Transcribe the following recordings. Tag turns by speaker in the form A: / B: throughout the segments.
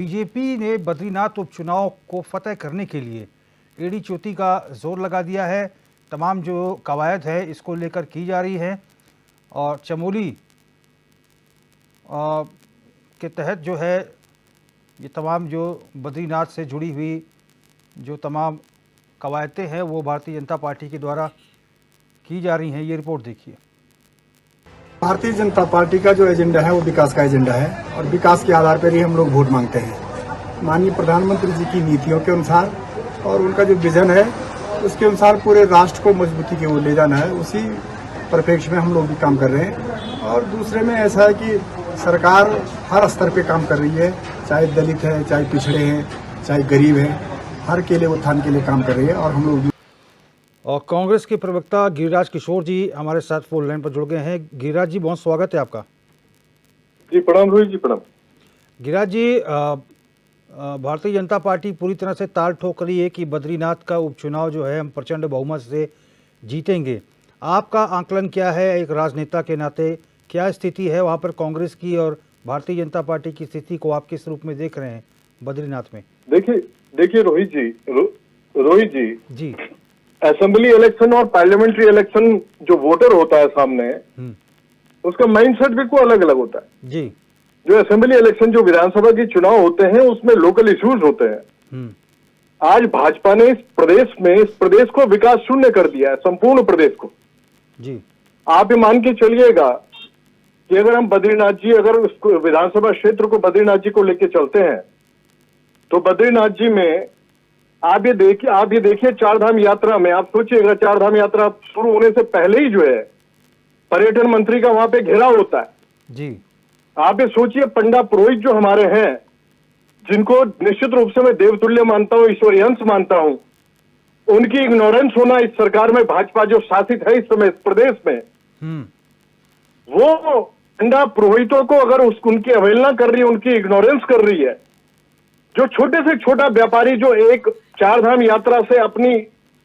A: BJP ने बद्रीनाथ उपचुनाव को फतेह करने के लिए एड़ी चोटी का जोर लगा दिया है। तमाम जो कवायद है इसको लेकर की जा रही है और चमोली के तहत जो है ये तमाम जो बद्रीनाथ से जुड़ी हुई जो तमाम कवायदें हैं वो भारतीय जनता पार्टी के द्वारा की जा रही हैं। ये रिपोर्ट देखिए।
B: भारतीय जनता पार्टी का जो एजेंडा है वो विकास का एजेंडा है और विकास के आधार पर ही हम लोग वोट मांगते हैं। माननीय प्रधानमंत्री जी की नीतियों के अनुसार और उनका जो विजन है उसके अनुसार पूरे राष्ट्र को मजबूती की ओर ले जाना है, उसी परिप्रेक्ष्य में हम लोग भी काम कर रहे हैं। और दूसरे में ऐसा है कि सरकार हर स्तर पे काम कर रही है, चाहे दलित है, चाहे पिछड़े हैं, चाहे गरीब है, हर के लिए उत्थान के लिए काम कर रही है। और हम लोग
A: और कांग्रेस के प्रवक्ता गिरिराज किशोर जी हमारे साथ फोन लाइन पर जुड़ गए हैं। गिरिराज जी बहुत स्वागत है आपका।
C: जी प्रणाम रोहित जी, प्रणाम।
A: गिरिराज जी, भारतीय जनता पार्टी पूरी तरह से ताल ठोक रही है कि बद्रीनाथ का उपचुनाव जो है हम प्रचंड बहुमत से जीतेंगे। आपका आकलन क्या है एक राजनेता के नाते, क्या स्थिति है वहाँ पर कांग्रेस की और भारतीय जनता पार्टी की स्थिति को आप किस रूप में देख रहे हैं बद्रीनाथ में?
C: देखिए रोहित जी
A: जी
C: असेंबली इलेक्शन और पार्लियामेंट्री इलेक्शन जो वोटर होता है सामने, उसका माइंडसेट भी कोई अलग अलग होता है।
A: जी,
C: जो असेंबली इलेक्शन जो विधानसभा के चुनाव होते हैं उसमें लोकल इश्यूज होते हैं। आज भाजपा ने इस प्रदेश को विकास शून्य कर दिया है, संपूर्ण प्रदेश को।
A: जी,
C: आप ये मान के चलिएगा कि अगर हम बद्रीनाथ जी, अगर उस विधानसभा क्षेत्र को बद्रीनाथ जी को लेके चलते हैं तो बद्रीनाथ जी में आप ये देखिए चारधाम यात्रा में आप सोचिएगा, चारधाम यात्रा शुरू होने से पहले ही जो है पर्यटन मंत्री का वहां पे घेराव होता है।
A: जी,
C: आप ये सोचिए, पंडा पुरोहित जो हमारे हैं, जिनको निश्चित रूप से मैं देवतुल्य मानता हूं, ईश्वरीय अंश मानता हूं, उनकी इग्नोरेंस होना इस सरकार में, भाजपा जो शासित है इस समय इस प्रदेश में, वो पंडा पुरोहितों को अगर उनकी अवहेलना कर रही है, उनकी इग्नोरेंस कर रही है, जो छोटे से छोटा व्यापारी जो एक चारधाम यात्रा से अपनी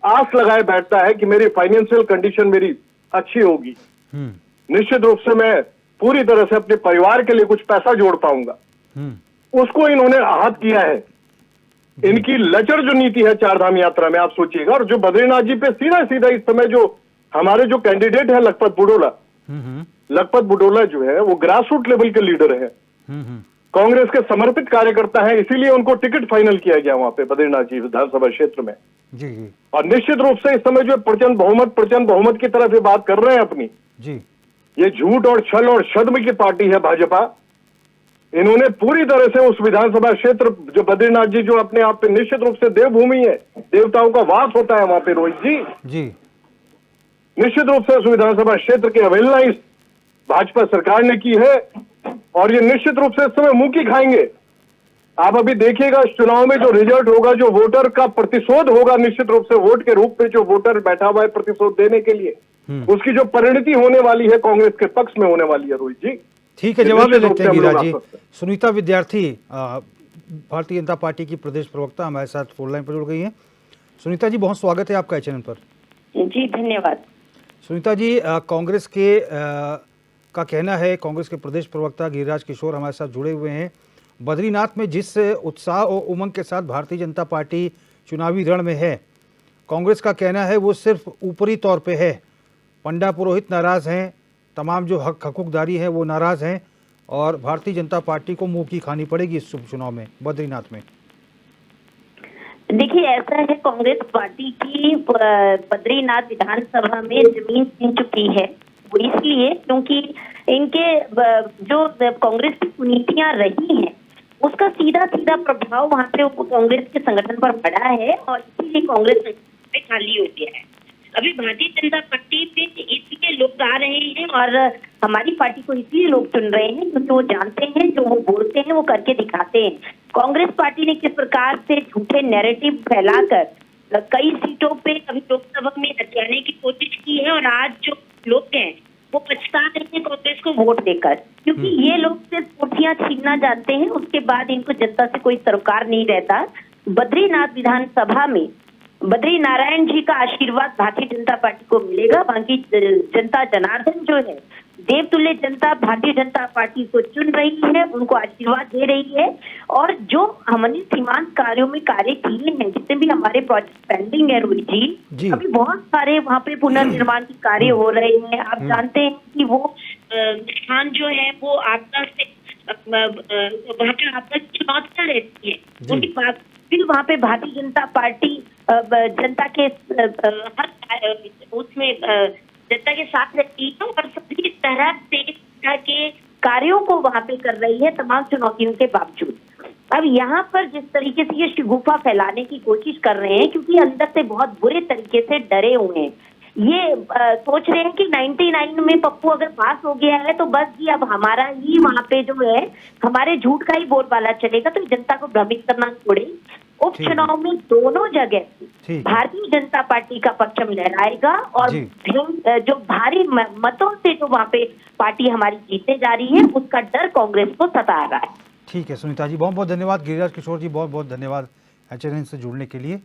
C: आस लगाए बैठता है कि मेरी फाइनेंशियल कंडीशन मेरी अच्छी होगी, निश्चित रूप से मैं पूरी तरह से अपने परिवार के लिए कुछ पैसा जोड़ पाऊंगा, उसको इन्होंने आहत किया है। इनकी लचर जो नीति है चारधाम यात्रा में, आप सोचिएगा। और जो बद्रीनाथ जी पे सीधा सीधा इस समय जो हमारे जो कैंडिडेट है लखपत बुडोला जो है वो ग्रास रूट लेवल के लीडर है, कांग्रेस के समर्पित कार्यकर्ता हैं, इसीलिए उनको टिकट फाइनल किया गया वहां पे बद्रीनाथ जी विधानसभा क्षेत्र में।
A: जी, जी।
C: और निश्चित रूप से इस समय जो प्रचंड बहुमत की तरफ ये बात कर रहे हैं अपनी,
A: जी,
C: ये झूठ और छल और छद्म की पार्टी है भाजपा। इन्होंने पूरी तरह से उस विधानसभा क्षेत्र जो बद्रीनाथ जी जो अपने आप पे निश्चित रूप से देवभूमि है, देवताओं का वास होता है वहां पे रोहित जी, निश्चित रूप से उस विधानसभा क्षेत्र की अवहेलना इस भाजपा सरकार ने की है और ये निश्चित रूप से इस समय मुंह की खाएंगे। आप अभी देखिएगा इस चुनाव में जो रिजल्ट होगा, जो वोटर का प्रतिशोध होगा, निश्चित रूप से वोट के रूप में जो वोटर बैठा हुआ है प्रतिशोध देने के लिए, उसकी जो परिणति होने वाली है कांग्रेस के पक्ष में होने वाली है रोहित जी।
A: ठीक है, जवाब दे लेते हैं गिरिराज जी। सुनीता विद्यार्थी भारतीय जनता पार्टी की प्रदेश प्रवक्ता हमारे साथ फोन लाइन पर जुड़ गई हैं। सुनीता जी बहुत स्वागत है आपका चैनल पर।
D: जी धन्यवाद।
A: सुनीता जी, कांग्रेस के का कहना है, कांग्रेस के प्रदेश प्रवक्ता गिरिराज किशोर हमारे साथ जुड़े हुए हैं, बद्रीनाथ में जिस उत्साह और उमंग के साथ भारतीय जनता पार्टी चुनावी रण में है, कांग्रेस का कहना है वो सिर्फ ऊपरी तौर पे है। पंडा पुरोहित नाराज हैं, तमाम जो हकूकदारी है वो नाराज हैं और भारतीय जनता पार्टी को मुंह की खानी पड़ेगी इस उपचुनाव में बद्रीनाथ में।
D: देखिए ऐसा है, कांग्रेस पार्टी की बद्रीनाथ विधानसभा में जमीन छीन चुकी है, वो इसलिए क्योंकि इनके जो कांग्रेस की कुनीतियां रही हैं उसका सीधा सीधा प्रभाव वहां पे कांग्रेस के संगठन पर पड़ा है और इसीलिए कांग्रेस में खाली हो गया है। अभी भारतीय जनता पार्टी पे इसलिए लोग आ रहे हैं और हमारी पार्टी को इसलिए लोग चुन रहे हैं क्योंकि वो जानते हैं जो वो बोलते हैं वो करके दिखाते हैं। कांग्रेस पार्टी ने किस प्रकार से झूठे नैरेटिव फैलाकर कई सीटों पे कभी लोकसभा में हथियाने की कोशिश की है और आज जो लोग हैं वो पछता रहे हैं कांग्रेस को वोट देकर, क्योंकि ये लोग सिर्फ कुर्सियां छीनना चाहते हैं, उसके बाद इनको जनता से कोई सरोकार नहीं रहता। बद्रीनाथ विधानसभा में बद्री नारायण जी का आशीर्वाद भारतीय जनता पार्टी को मिलेगा, बाकी जनता जनार्दन जो है देवतुल्य जनता भारतीय जनता पार्टी को चुन रही है, उनको आशीर्वाद दे रही है। और जो हमने सीमांत कार्यों में कार्य किए हैं, जितने भी हमारे प्रोजेक्ट पेंडिंग है रोहित
A: जी।
D: जी, अभी बहुत सारे वहाँ पे पुनर्निर्माण के कार्य हो रहे हैं। आप जानते हैं कि वो स्थान जो है वो आपदा से वहाँ पे आपदा की चुनौतियां रहती है,
A: जी।
D: उनकी फिर वहाँ पे भारतीय जनता पार्टी जनता के हर उसमें जनता के साथ रहती है और सभी तरह के कार्यों को वहाँ पे कर रही है तमाम चुनौतियों के बावजूद। अब यहाँ पर जिस तरीके से ये शिगुफा फैलाने की कोशिश कर रहे हैं, क्योंकि अंदर से बहुत बुरे तरीके से डरे हुए हैं, ये सोच रहे हैं कि 99 में पप्पू अगर पास हो गया है तो बस जी अब हमारा ही वहाँ पे जो है हमारे झूठ का ही बोलबाला चलेगा, तो जनता को भ्रमित करना छोड़े। उपचुनाव में दोनों जगह
A: ठीक।
D: भारतीय जनता पार्टी का परचम लहराएगा और
A: जी।
D: जो भारी मतों से जो वहाँ पे पार्टी हमारी जीतने जा रही है, उसका डर कांग्रेस को सता रहा है।
A: ठीक है सुनीता जी, बहुत बहुत धन्यवाद। गिरिराज किशोर जी, बहुत बहुत धन्यवाद HNN से जुड़ने के लिए।